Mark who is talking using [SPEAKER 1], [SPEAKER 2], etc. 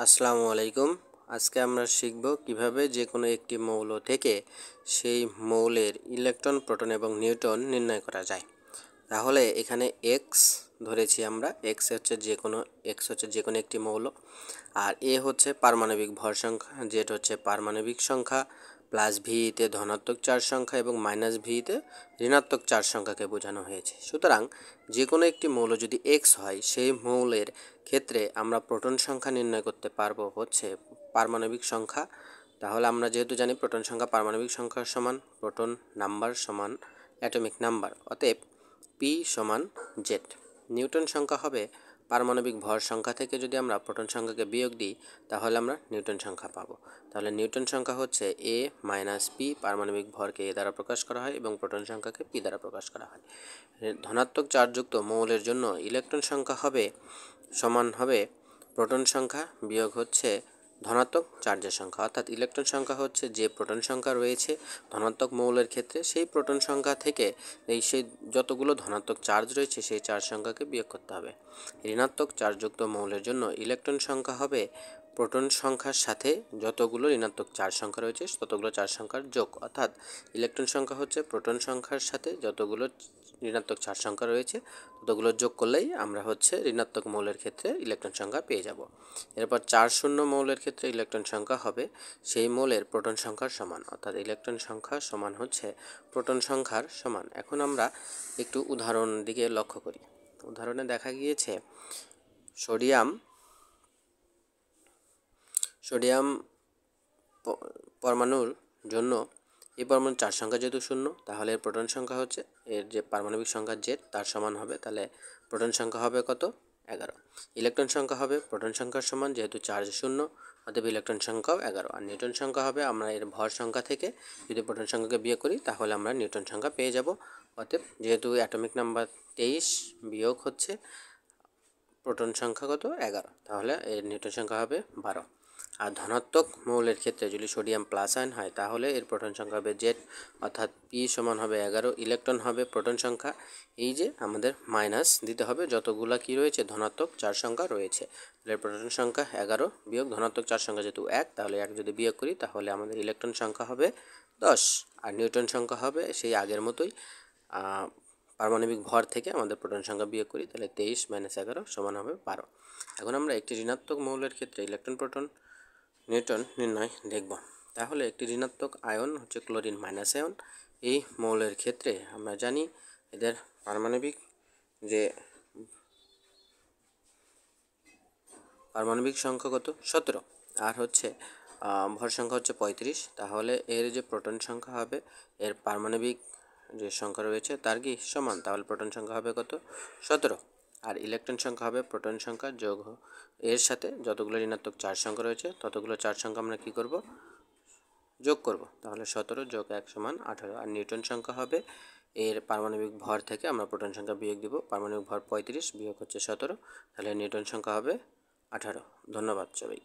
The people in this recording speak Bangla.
[SPEAKER 1] আসসালামু আলাইকুম। আজকে আমরা শিখব কিভাবে যে কোনো একটি মৌল থেকে সেই মৌলের ইলেকট্রন, প্রোটন এবং নিউট্রন নির্ণয় করা যায়। তাহলে এখানে এক্স ধরেছি আমরা, এক্স হচ্ছে যে কোনো একটি মৌল, আর এ হচ্ছে পারমাণবিক ভর সংখ্যা, জেড হচ্ছে পারমাণবিক সংখ্যা, প্লাস ভিতে ধনাত্মক চার সংখ্যা এবং মাইনাস ভিতে ঋণাত্মক চার সংখ্যাকে বোঝানো হয়েছে। সুতরাং যে কোনো একটি মৌল যদি এক্স হয়, সেই মৌলের ক্ষেত্রে আমরা প্রোটন সংখ্যা নির্ণয় করতে পারবো হচ্ছে পারমাণবিক সংখ্যা। তাহলে আমরা যেহেতু জানি প্রোটন সংখ্যা পারমাণবিক সংখ্যার সমান, প্রোটন নাম্বার সমান অ্যাটমিক নাম্বার, অতএব পি সমান জেড। নিউটন সংখ্যা হবে পারমাণবিক ভর সংখ্যা থেকে যদি আমরা প্রোটন সংখ্যাকে বিয়োগ দিই, তাহলে আমরা নিউটন সংখ্যা পাবো। তাহলে নিউটন সংখ্যা হচ্ছে এ মাইনাস পি, পারমাণবিক ভরকে এ দ্বারা প্রকাশ করা হয় এবং প্রোটন সংখ্যাকে পি দ্বারা প্রকাশ করা হয়। ধনাত্মক চার্জযুক্ত মৌলের জন্য ইলেকট্রন সংখ্যা সমান হবে প্রোটন সংখ্যা বিয়োগ হচ্ছে ধনাত্মক চার্জের সংখ্যা, অর্থাৎ ইলেকট্রন সংখ্যা হচ্ছে যে প্রোটন সংখ্যা রয়েছে ধনাত্মক মৌলের ক্ষেত্রে, সেই প্রোটন সংখ্যা থেকে সেই যতগুলো ধনাত্মক চার্জ রয়েছে সেই চার্জ সংখ্যাকে বিয়োগ করতে হবে। ঋণাত্মক চার্জযুক্ত মৌলের জন্য ইলেকট্রন সংখ্যা হবে প্রোটন সংখ্যার সাথে যতগুলো ঋণাত্মক চার সংখ্যা রয়েছে ততগুলো চার সংখ্যার যোগ, অর্থাৎ ইলেকট্রন সংখ্যা হচ্ছে প্রোটন সংখ্যার সাথে যতগুলো ঋণাত্মক চার সংখ্যা রয়েছে ততগুলো যোগ করলেই আমরা হচ্ছে ঋণাত্মক মৌলের ক্ষেত্রে ইলেকট্রন সংখ্যা পেয়ে যাব। এরপর 4 মৌলের ক্ষেত্রে ইলেকট্রন সংখ্যা হবে সেই মৌলের প্রোটন সংখ্যার সমান, অর্থাৎ ইলেকট্রন সংখ্যা সমান হচ্ছে প্রোটন সংখ্যার সমান। এখন আমরা একটু উদাহরণ দিকে লক্ষ্য করি। উদাহরণে দেখা গিয়েছে সোডিয়াম পরমাণুর জন্য এই পরমাণুর চার সংখ্যা যেহেতু 0, তাহলে এর প্রোটন সংখ্যা হচ্ছে এর যে পারমাণবিক সংখ্যা জেড তার সমান হবে, তাহলে প্রোটন সংখ্যা হবে কত? 11। ইলেকট্রন সংখ্যা হবে প্রোটন সংখ্যার সমান, যেহেতু চার্জ 0 অতএব ইলেকট্রন সংখ্যাও 11। আর নিউটন সংখ্যা হবে আমরা এর ভর সংখ্যা থেকে যদি প্রোটন সংখ্যাকে বিয়োগ করি তাহলে আমরা নিউটন সংখ্যা পেয়ে যাব। অতএব যেহেতু অ্যাটমিক নাম্বার 23 বিয়োগ হচ্ছে প্রোটন সংখ্যা কত? 11, তাহলে এর নিউটন সংখ্যা হবে 12। আর ধনাত্মক মৌলের ক্ষেত্রে যদি সোডিয়াম প্লাস আয়ন হয় তাহলে এর প্রোটন সংখ্যা হবে জেড, অর্থাৎ পি সমান হবে 11, ইলেকট্রন হবে প্রোটন সংখ্যা, এই যে আমাদের মাইনাস দিতে হবে যতগুলা কি রয়েছে ধনাত্মক চার সংখ্যা রয়েছে, তাহলে প্রোটন সংখ্যা 11 বিয়োগ ধনাত্মক চার সংখ্যা যেহেতু 1, তাহলে 1 যদি বিয়োগ করি তাহলে আমাদের ইলেকট্রন সংখ্যা হবে 10। আর নিউটন সংখ্যা হবে সেই আগের মতোই, পারমাণবিক ভর থেকে আমাদের প্রোটন সংখ্যা বিয়োগ করি, তাহলে 23 - 11 সমান হবে 12। এখন আমরা একটি ঋণাত্মক মৌলের ক্ষেত্রে ইলেকট্রন, প্রোটন, নিউটন নির্ণয় দেখব। তাহলে একটি ঋণাত্মক আয়ন হচ্ছে ক্লোরিন মাইনাস আয়ন। এই মৌলের ক্ষেত্রে আমরা জানি এদের পারমাণবিক সংখ্যা কত? 17, আর হচ্ছে ভর সংখ্যা হচ্ছে 35। তাহলে এর যে প্রোটন সংখ্যা হবে এর পারমাণবিক যে সংখ্যা রয়েছে তার কি সমান, তাহলে প্রোটন সংখ্যা হবে কত? 17। আর ইলেকট্রন সংখ্যা হবে প্রোটন সংখ্যা যোগ এর সাথে যতগুলো ঋণাত্মক চার সংখ্যা রয়েছে ততগুলো চার সংখ্যা আমরা কি করব? যোগ করব, তাহলে 17 যোগ 1 সমান 18। আর নিউটন সংখ্যা হবে এর পারমাণবিক ভর থেকে আমরা প্রোটন সংখ্যা বিয়োগ দিব, পারমাণবিক ভর 35 বিয়োগ হচ্ছে 17, তাহলে নিউটন সংখ্যা হবে 18। ধন্যবাদ সবাই।